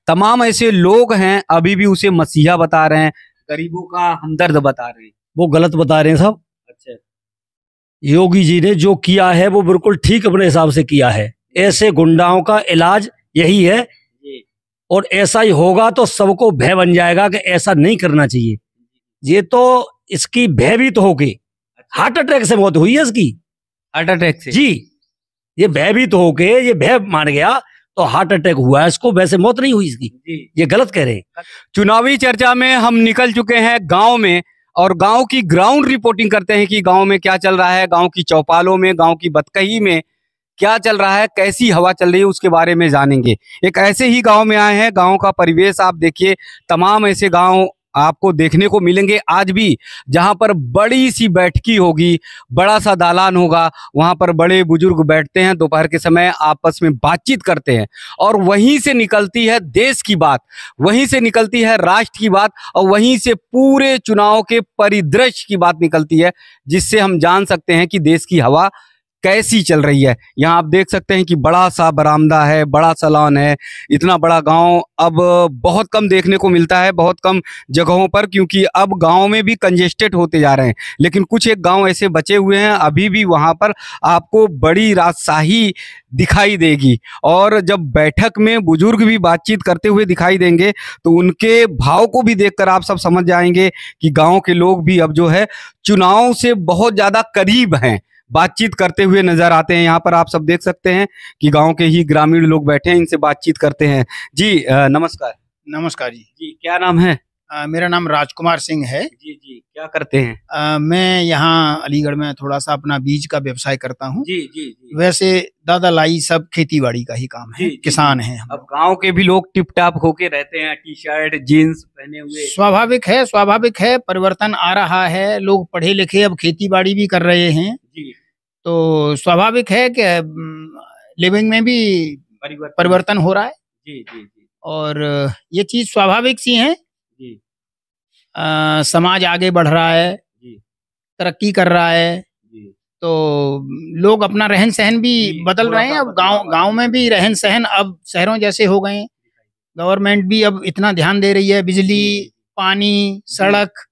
तमाम ऐसे लोग हैं अभी भी उसे मसीहा बता रहे हैं, गरीबों का हमदर्द बता रहे हैं। वो गलत बता रहे हैं साहब। अच्छा। योगी जी ने जो किया है वो बिल्कुल ठीक अपने हिसाब से किया है। ऐसे गुंडाओं का इलाज यही है जी। और ऐसा ही होगा तो सबको भय बन जाएगा कि ऐसा नहीं करना चाहिए। ये तो इसकी भयभीत होके हार्ट अटैक से मौत हुई है इसकी। हार्ट अटैक से? जी, ये भयभीत होके ये भय मान गया तो हार्ट अटैक हुआ है इसको, वैसे मौत नहीं हुई इसकी। जी। ये गलत कह रहे हैं। चुनावी चर्चा में हम निकल चुके हैं गांव में और गांव की ग्राउंड रिपोर्टिंग करते हैं कि गांव में क्या चल रहा है, गांव की चौपालों में, गांव की बतकही में क्या चल रहा है, कैसी हवा चल रही है, उसके बारे में जानेंगे। एक ऐसे ही गांव में आए हैं, गांव का परिवेश आप देखिए, तमाम ऐसे गांव आपको देखने को मिलेंगे आज भी, जहां पर बड़ी सी बैठकी होगी, बड़ा सा दालान होगा, वहां पर बड़े बुजुर्ग बैठते हैं, दोपहर के समय आपस में बातचीत करते हैं और वहीं से निकलती है देश की बात, वहीं से निकलती है राष्ट्र की बात और वहीं से पूरे चुनाव के परिदृश्य की बात निकलती है, जिससे हम जान सकते हैं कि देश की हवा कैसी चल रही है। यहाँ आप देख सकते हैं कि बड़ा सा बरामदा है, बड़ा सा लॉन है। इतना बड़ा गांव अब बहुत कम देखने को मिलता है, बहुत कम जगहों पर, क्योंकि अब गांव में भी कंजेस्टेड होते जा रहे हैं। लेकिन कुछ एक गांव ऐसे बचे हुए हैं, अभी भी वहां पर आपको बड़ी राजशाही दिखाई देगी। और जब बैठक में बुजुर्ग भी बातचीत करते हुए दिखाई देंगे तो उनके भाव को भी देखकर आप सब समझ जाएंगे कि गाँव के लोग भी अब जो है चुनाव से बहुत ज़्यादा करीब हैं, बातचीत करते हुए नजर आते हैं। यहाँ पर आप सब देख सकते हैं कि गांव के ही ग्रामीण लोग बैठे हैं, इनसे बातचीत करते हैं। जी नमस्कार। नमस्कार जी। जी क्या नाम है? मेरा नाम राजकुमार सिंह है। जी जी, क्या करते हैं? मैं यहाँ अलीगढ़ में थोड़ा सा अपना बीज का व्यवसाय करता हूँ। जी जी जी। वैसे दादा लाई सब खेती बाड़ी का ही काम है, किसान हैं हम। अब गांव के भी लोग टिप टाप होके रहते हैं, टी शर्ट जीन्स पहने हुए। स्वाभाविक है, परिवर्तन आ रहा है, लोग पढ़े लिखे अब खेती बाड़ी भी कर रहे हैं। जी। तो स्वाभाविक है कि लिविंग में भी परिवर्तन हो रहा है। जी जी जी। और ये चीज स्वाभाविक सी है। जी। समाज आगे बढ़ रहा है, जी। तरक्की कर रहा है, जी। तो लोग अपना रहन सहन भी बदल रहे हैं। अब गांव में भी रहन सहन अब शहरों जैसे हो गए हैं। गवर्नमेंट भी अब इतना ध्यान दे रही है, बिजली, पानी, सड़क।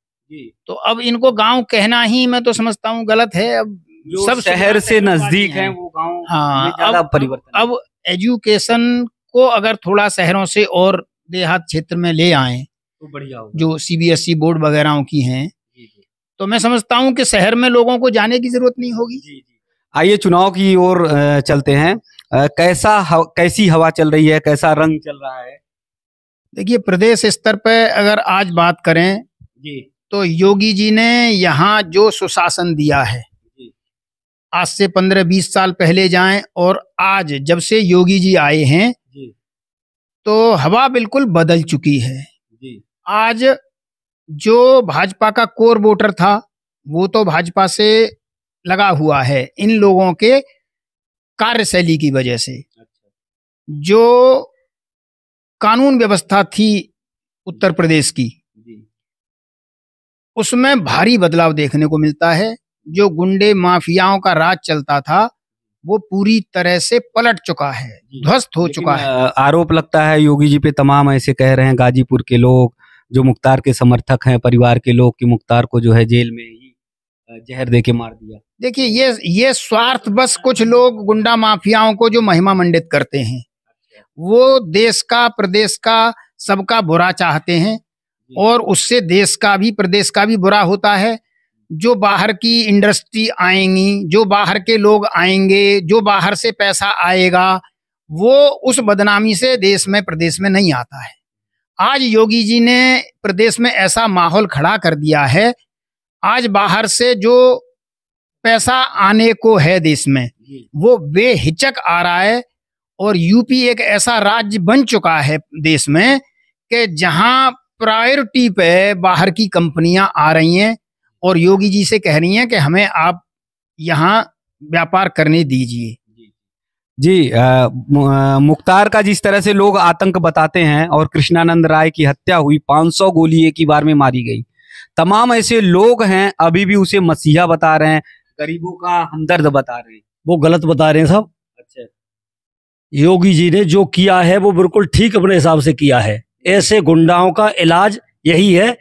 तो अब इनको गांव कहना ही मैं तो समझता हूँ गलत है। अब जो सब शहर से नजदीक है वो गांव हाँ, में ज्यादा परिवर्तन। अब एजुकेशन को अगर थोड़ा शहरों से और देहात क्षेत्र में ले आए तो बढ़िया होगा। जो सीबीएसई बोर्ड वगैरह की हैं, तो मैं समझता हूँ कि शहर में लोगों को जाने की जरूरत नहीं होगी। आइए चुनाव की ओर चलते हैं। कैसी हवा चल रही है, कैसा रंग चल रहा है? देखिए, प्रदेश स्तर पर अगर आज बात करें जी, तो योगी जी ने यहाँ जो सुशासन दिया है, आज से 15-20 साल पहले जाएं और आज जब से योगी जी आए हैं जी, तो हवा बिल्कुल बदल चुकी है। जी। आज जो भाजपा का कोर वोटर था वो तो भाजपा से लगा हुआ है इन लोगों के कार्यशैली की वजह से। जो कानून व्यवस्था थी उत्तर प्रदेश की, उसमें भारी बदलाव देखने को मिलता है। जो गुंडे माफियाओं का राज चलता था वो पूरी तरह से पलट चुका है, ध्वस्त हो चुका है। आरोप लगता है योगी जी पे, तमाम ऐसे कह रहे हैं गाजीपुर के लोग जो मुख्तार के समर्थक हैं, परिवार के लोग, कि मुख्तार को जो है जेल में ही जहर दे के मार दिया। देखिए, ये स्वार्थ बस कुछ लोग गुंडा माफियाओं को जो महिमा मंडित करते हैं, वो देश का, प्रदेश का, सबका बुरा चाहते हैं और उससे देश का भी, प्रदेश का भी बुरा होता है। जो बाहर की इंडस्ट्री आएंगी, जो बाहर के लोग आएंगे, जो बाहर से पैसा आएगा, वो उस बदनामी से देश में, प्रदेश में नहीं आता है। आज योगी जी ने प्रदेश में ऐसा माहौल खड़ा कर दिया है, आज बाहर से जो पैसा आने को है देश में वो बेहिचक आ रहा है। और यूपी एक ऐसा राज्य बन चुका है देश में कि जहां प्रायोरिटी पे बाहर की कंपनियां आ रही हैं और योगी जी से कह रही हैं कि हमें आप यहाँ व्यापार करने दीजिए। जी, मुख्तार का जिस तरह से लोग आतंक बताते हैं और कृष्णानंद राय की हत्या हुई, 500 गोली एक ही बार में मारी गई, तमाम ऐसे लोग हैं अभी भी उसे मसीहा बता रहे हैं, गरीबों का हमदर्द बता रहे हैं। वो गलत बता रहे हैं साहब। अच्छा। योगी जी ने जो किया है वो बिल्कुल ठीक अपने हिसाब से किया है। ऐसे गुंडाओं का इलाज यही है,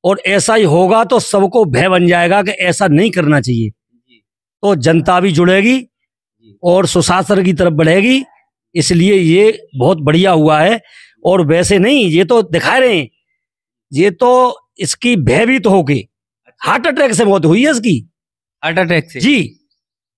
और ऐसा ही होगा तो सबको भय बन जाएगा कि ऐसा नहीं करना चाहिए। तो जनता भी जुड़ेगी और सुशासन की तरफ बढ़ेगी। इसलिए ये बहुत बढ़िया हुआ है। और वैसे नहीं, ये तो दिखा रहे हैं, ये तो इसकी भयभीत होके हार्ट अटैक से मौत हुई है इसकी। हार्ट अटैक से? जी,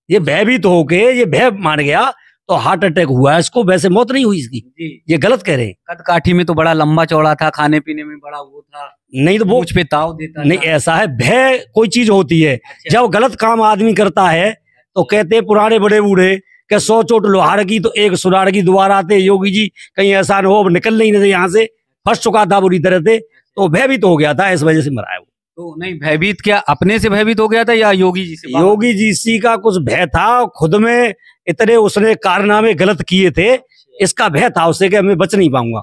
ये भयभीत होके ये भय मान गया तो हार्ट अटैक हुआ है इसको, वैसे मौत नहीं हुई इसकी। ये गलत कह रहे हैं। कद काठी में तो बड़ा लंबा चौड़ा था, खाने पीने में बड़ा वो था, नहीं तो वो मुझ पे ताव देता नहीं, था। ऐसा है, भय कोई चीज होती है। जब गलत काम आदमी करता है तो कहते हैं पुराने बड़े बूढ़े कि 100 चोट लोहार की तो एक सुनार की दोबारा आते। योगी जी कहीं ऐसा न हो, अब निकल नहीं रहे यहाँ से, फंस चुका था बुरी तरह से, तो भयभीत हो गया था, इस वजह से मरा है वो। तो नहीं, भयभीत क्या अपने से भयभीत हो गया था या योगी जी से? योगी जी सी का कुछ भय था, खुद में इतने उसने कारनामे गलत किए थे, इसका भय था उसे कि मैं बच नहीं पाऊंगा,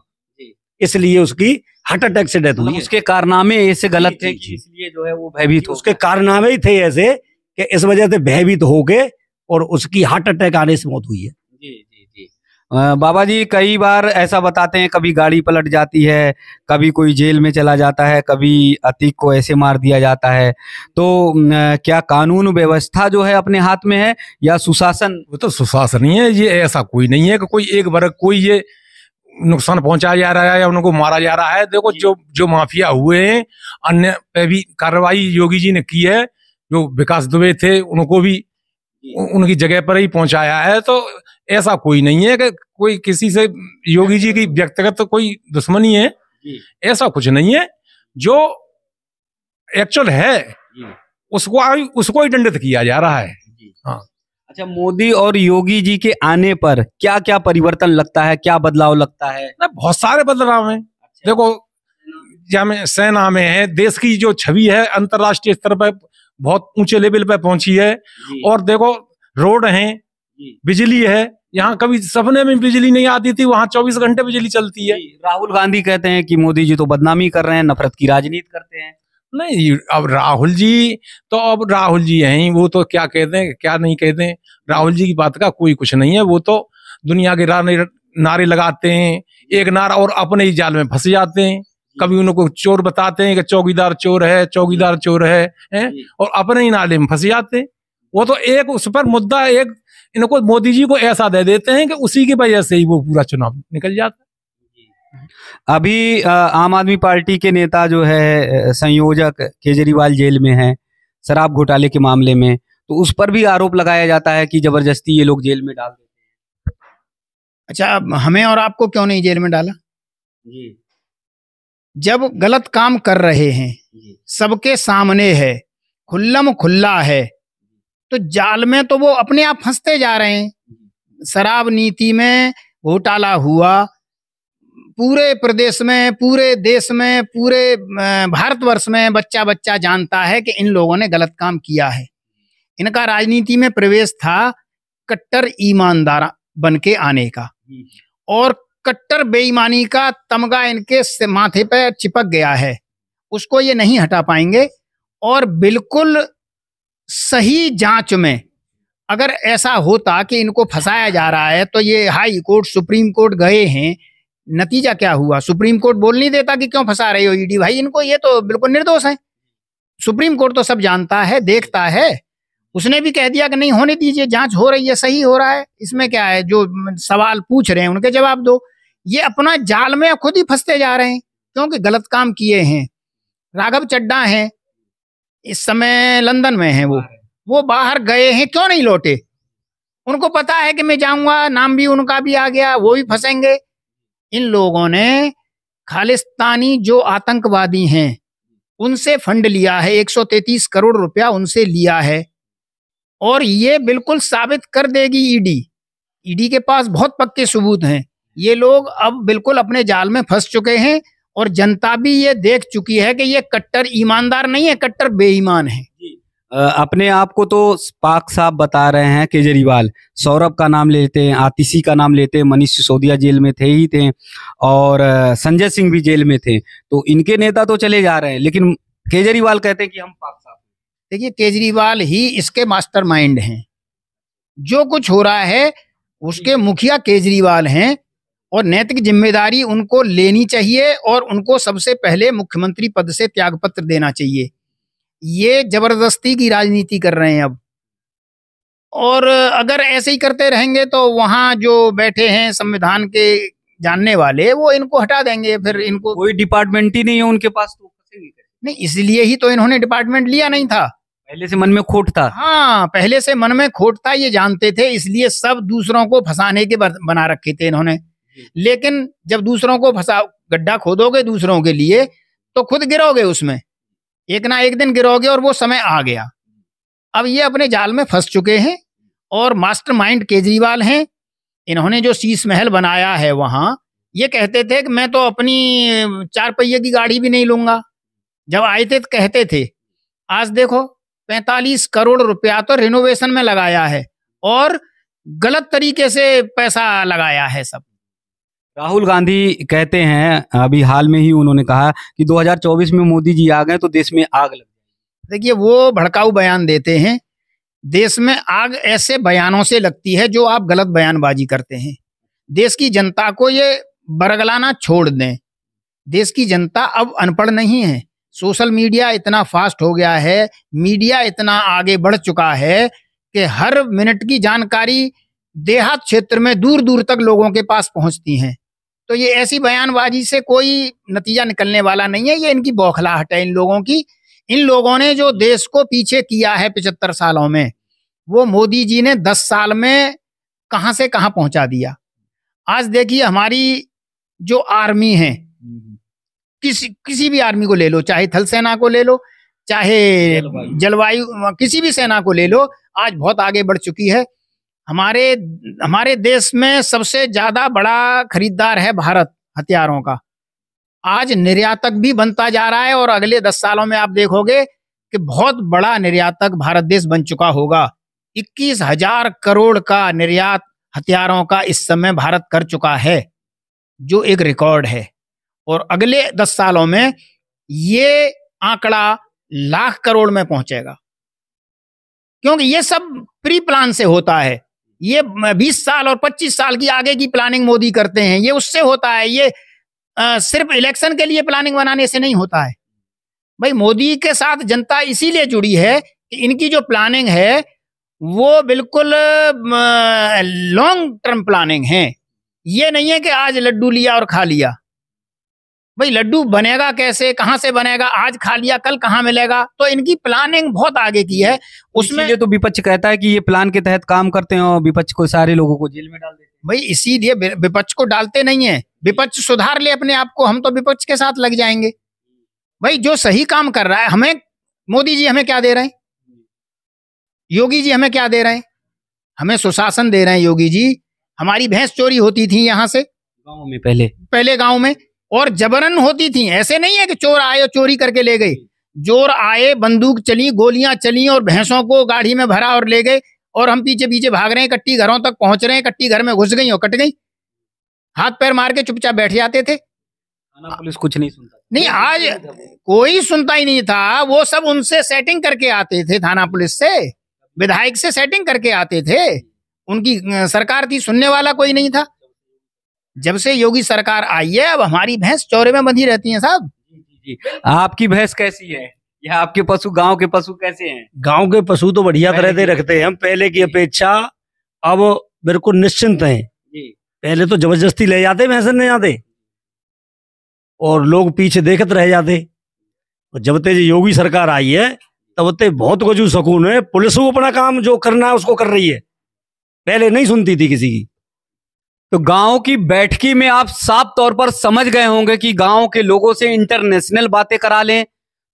इसलिए उसकी हार्ट अटैक से डेथ हुई है। उसके कारनामे ऐसे गलत थे कि इसलिए जो है वो भयभीत हो उसके कारनामे ही थे ऐसे कि इस वजह से भयभीत हो गए और उसकी हार्ट अटैक आने से मौत हुई है। जी जी जी। बाबा जी कई बार ऐसा बताते हैं, कभी गाड़ी पलट जाती है, कभी कोई जेल में चला जाता है, कभी अतीक को ऐसे मार दिया जाता है। तो क्या कानून व्यवस्था जो है अपने हाथ में है या सुशासन? वो तो सुशासन ही है। ये ऐसा कोई नहीं है कि कोई एक वर्ग कोई ये नुकसान पहुंचाया जा रहा है या उनको मारा जा रहा है। देखो जो माफिया हुए हैं, अन्य पे भी कार्रवाई योगी जी ने की है। जो विकास दुबे थे उनको भी उनकी जगह पर ही पहुंचाया है। तो ऐसा कोई नहीं है कि कोई किसी से योगी जी की व्यक्तिगत तो कोई दुश्मनी है, ऐसा कुछ नहीं है। जो एक्चुअल है उसको ही दंडित किया जा रहा है। हाँ। अच्छा, मोदी और योगी जी के आने पर क्या क्या परिवर्तन लगता है, क्या बदलाव लगता है? ना, बहुत सारे बदलाव हैं। देखो, जहाँ सेना में है, देश की जो छवि है अंतर्राष्ट्रीय स्तर पर बहुत ऊंचे लेवल पे पहुंची है। और देखो, रोड है, बिजली है। यहाँ कभी सपने में बिजली नहीं आती थी, वहाँ 24 घंटे बिजली चलती है। राहुल गांधी कहते हैं कि मोदी जी तो बदनामी कर रहे हैं, नफरत की राजनीति करते हैं। नहीं, अब राहुल जी हैं, वो तो क्या कहते हैं क्या नहीं कहते हैं। राहुल जी की बात का कोई कुछ नहीं है। वो तो दुनिया के नारे लगाते हैं, एक नारा और अपने ही जाल में फंस जाते हैं। कभी उनको चोर बताते हैं कि चौकीदार चोर है, चौकीदार चोर है, और अपने ही नाले में फंस जाते हैं। वो तो एक उस पर मुद्दा एक इनको मोदी जी को ऐसा दे देते हैं कि उसी की वजह से ही वो पूरा चुनाव निकल जाता है। अभी आम आदमी पार्टी के नेता जो है संयोजक केजरीवाल जेल में है शराब घोटाले के मामले में, तो उस पर भी आरोप लगाया जाता है कि जबरदस्ती ये लोग जेल में डाल देते हैं। अच्छा, हमें और आपको क्यों नहीं जेल में डाला? जी। जब गलत काम कर रहे हैं, सबके सामने है, खुल्लम खुल्ला है, तो जाल में तो वो अपने आप फंसते जा रहे हैं। शराब नीति में घोटाला हुआ, पूरे प्रदेश में, पूरे देश में, पूरे भारतवर्ष में बच्चा बच्चा जानता है कि इन लोगों ने गलत काम किया है। इनका राजनीति में प्रवेश था कट्टर ईमानदार बन के आने का, और कट्टर बेईमानी का तमगा इनके माथे पे चिपक गया है, उसको ये नहीं हटा पाएंगे। और बिल्कुल सही जांच में अगर ऐसा होता कि इनको फंसाया जा रहा है, तो ये हाई कोर्ट, सुप्रीम कोर्ट गए हैं, नतीजा क्या हुआ? सुप्रीम कोर्ट बोल नहीं देता कि क्यों फंसा रहे हो ईडी भाई इनको, ये तो बिल्कुल निर्दोष है। सुप्रीम कोर्ट तो सब जानता है, देखता है। उसने भी कह दिया कि नहीं, होने दीजिए, जांच हो रही है, सही हो रहा है, इसमें क्या है, जो सवाल पूछ रहे हैं उनके जवाब दो। ये अपना जाल में खुद ही फंसते जा रहे हैं क्योंकि गलत काम किए हैं। राघव चड्डा हैं, इस समय लंदन में हैं, वो बाहर गए हैं, क्यों नहीं लौटे? उनको पता है कि मैं जाऊंगा, नाम भी उनका भी आ गया, वो भी फंसेंगे। इन लोगों ने खालिस्तानी जो आतंकवादी हैं उनसे फंड लिया है, 133 करोड़ रुपया उनसे लिया है, और ये बिल्कुल साबित कर देगी ईडी के पास बहुत पक्के सबूत हैं। ये लोग अब बिल्कुल अपने जाल में फंस चुके हैं, और जनता भी ये देख चुकी है कि ये कट्टर ईमानदार नहीं है, कट्टर बेईमान है। अपने आप को तो पाक साहब बता रहे हैं केजरीवाल। सौरभ का नाम लेते हैं, आतिशी का नाम लेते हैं, मनीष सिसोदिया जेल में थे, और संजय सिंह भी जेल में थे। तो इनके नेता तो चले जा रहे हैं, लेकिन केजरीवाल कहते हैं कि हम पाक साहब। देखिए, केजरीवाल ही इसके मास्टरमाइंड हैं। जो कुछ हो रहा है उसके मुखिया केजरीवाल हैं और नैतिक जिम्मेदारी उनको लेनी चाहिए और उनको सबसे पहले मुख्यमंत्री पद से त्यागपत्र देना चाहिए। ये जबरदस्ती की राजनीति कर रहे हैं अब, और अगर ऐसे ही करते रहेंगे तो वहाँ जो बैठे हैं संविधान के जानने वाले वो इनको हटा देंगे। फिर इनको कोई डिपार्टमेंट ही नहीं है उनके पास, तो फंसेंगे कैसे? नहीं, इसलिए ही तो इन्होंने डिपार्टमेंट लिया नहीं था। पहले से मन में खोट था। हाँ, पहले से मन में खोट था, ये जानते थे, इसलिए सब दूसरों को फंसाने के बना रखे थे इन्होंने। लेकिन जब दूसरों को फंसा, गड्ढा खोदोगे दूसरों के लिए तो खुद गिरोगे उसमें, एक ना एक दिन गिरोगे, और वो समय आ गया। अब ये अपने जाल में फंस चुके हैं और मास्टरमाइंड केजरीवाल हैं। इन्होंने जो शीश महल बनाया है वहां, ये कहते थे कि मैं तो अपनी 4 पहिए की गाड़ी भी नहीं लूंगा। जब आए थे तो कहते थे, आज देखो 45 करोड़ रुपया तो रिनोवेशन में लगाया है और गलत तरीके से पैसा लगाया है सब। राहुल गांधी कहते हैं, अभी हाल में ही उन्होंने कहा कि 2024 में मोदी जी आ गए तो देश में आग लग जाएगी। देखिए, वो भड़काऊ बयान देते हैं। देश में आग ऐसे बयानों से लगती है जो आप गलत बयानबाजी करते हैं। देश की जनता को ये बरगलाना छोड़ दें। देश की जनता अब अनपढ़ नहीं है। सोशल मीडिया इतना फास्ट हो गया है, मीडिया इतना आगे बढ़ चुका है कि हर मिनट की जानकारी देहात क्षेत्र में दूर दूर तक लोगों के पास पहुंचती हैं। तो ये ऐसी बयानबाजी से कोई नतीजा निकलने वाला नहीं है। ये इनकी बौखलाहट है इन लोगों की। इन लोगों ने जो देश को पीछे किया है 75 सालों में, वो मोदी जी ने 10 साल में कहां से कहां पहुंचा दिया। आज देखिए, हमारी जो आर्मी है, किसी भी आर्मी को ले लो, चाहे थल सेना को ले लो, चाहे जलवायु किसी भी सेना को ले लो, आज बहुत आगे बढ़ चुकी है। हमारे देश में सबसे ज्यादा बड़ा खरीदार है भारत हथियारों का। आज निर्यातक भी बनता जा रहा है और अगले 10 सालों में आप देखोगे कि बहुत बड़ा निर्यातक भारत देश बन चुका होगा। 21,000 करोड़ का निर्यात हथियारों का इस समय भारत कर चुका है, जो एक रिकॉर्ड है। और अगले 10 सालों में ये आंकड़ा लाख करोड़ में पहुंचेगा, क्योंकि ये सब प्री प्लान से होता है। ये 20 साल और 25 साल की आगे की प्लानिंग मोदी करते हैं, ये उससे होता है। ये सिर्फ इलेक्शन के लिए प्लानिंग बनाने से नहीं होता है। भाई, मोदी के साथ जनता इसीलिए जुड़ी है कि इनकी जो प्लानिंग है वो बिल्कुल लॉन्ग टर्म प्लानिंग है। ये नहीं है कि आज लड्डू लिया और खा लिया। भाई, लड्डू बनेगा कैसे, कहां से बनेगा, आज खा लिया कल कहां मिलेगा। तो इनकी प्लानिंग बहुत आगे की है। उसमें तो विपक्ष कहता है कि ये प्लान के तहत काम करते हैं और विपक्ष को सारे लोगों को जेल में डाल देते हैं। भाई, इसीलिए विपक्ष को डालते नहीं है। विपक्ष सुधार ले अपने आप को, हम तो विपक्ष के साथ लग जाएंगे। भाई, जो सही काम कर रहा है, हमें मोदी जी हमें क्या दे रहे हैं, योगी जी हमें क्या दे रहे हैं? हमें सुशासन दे रहे हैं योगी जी। हमारी भैंस चोरी होती थी यहाँ से गाँव में, पहले गाँव में, और जबरन होती थी। ऐसे नहीं है कि चोर आए और चोरी करके ले गए। चोर आए, बंदूक चली, गोलियां चली और भैंसों को गाड़ी में भरा और ले गए, और हम पीछे पीछे भाग रहे हैं, कट्टी घरों तक पहुंच रहे हैं, कट्टी घर में घुस गई और कट गई। हाथ पैर मार के चुपचाप बैठ जाते थे। थाना पुलिस कुछ नहीं सुनता। नहीं, आज कोई सुनता ही नहीं था। वो सब उनसे सेटिंग करके आते थे, थाना पुलिस से, विधायक से सेटिंग करके आते थे। उनकी सरकार थी, सुनने वाला कोई नहीं था। जब से योगी सरकार आई है, अब हमारी भैंस चौरे में बंधी रहती है साहब। जी, आपकी भैंस कैसी है या आपके पशु, गांव के पशु कैसे हैं? गांव के पशु तो बढ़िया तरह से रखते हैं हम, पहले की अपेक्षा अब बिल्कुल निश्चिंत हैं। पहले तो जबरदस्ती ले जाते, भैंस नहीं आते और लोग पीछे देखते रह जाते। और जब ते योगी सरकार आई है तब ते बहुत गजू सुकून है। पुलिस को अपना काम जो करना है उसको कर रही है, पहले नहीं सुनती थी किसी की। तो गांव की बैठकी में आप साफ तौर पर समझ गए होंगे कि गांव के लोगों से इंटरनेशनल बातें करा लें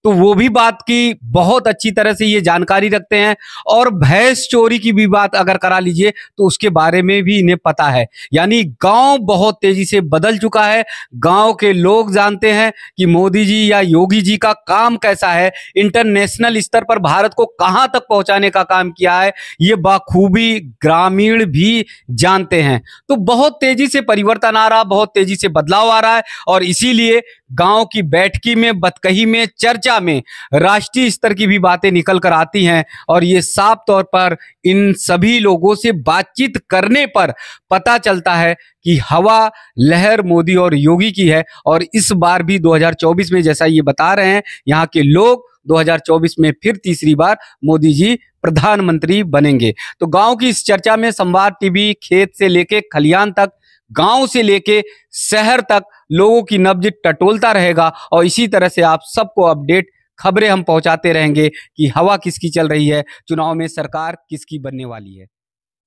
तो वो भी बात की बहुत अच्छी तरह से ये जानकारी रखते हैं, और भैंस चोरी की भी बात अगर करा लीजिए तो उसके बारे में भी इन्हें पता है। यानी गांव बहुत तेजी से बदल चुका है। गांव के लोग जानते हैं कि मोदी जी या योगी जी का काम कैसा है, इंटरनेशनल स्तर पर भारत को कहां तक पहुंचाने का काम किया है, ये बाखूबी ग्रामीण भी जानते हैं। तो बहुत तेजी से परिवर्तन आ रहा, बहुत तेजी से बदलाव आ रहा है, और इसीलिए गांव की बैठकी में, बतकही में चर्चा चर्चा में राष्ट्रीय स्तर की भी बातें निकल कर आती हैं और ये साफ तौर पर इन सभी लोगों से बातचीत करने पर पता चलता है कि हवा लहर मोदी और योगी की है। और इस बार भी 2024 में जैसा ये बता रहे हैं यहाँ के लोग, 2024 में फिर तीसरी बार मोदी जी प्रधानमंत्री बनेंगे। तो गांव की इस चर्चा में संवाद टीवी खेत से लेके खलियान तक, गांव से लेके शहर तक लोगों की नब्ज टटोलता रहेगा और इसी तरह से आप सबको अपडेट खबरें हम पहुंचाते रहेंगे कि हवा किसकी चल रही है, चुनाव में सरकार किसकी बनने वाली है।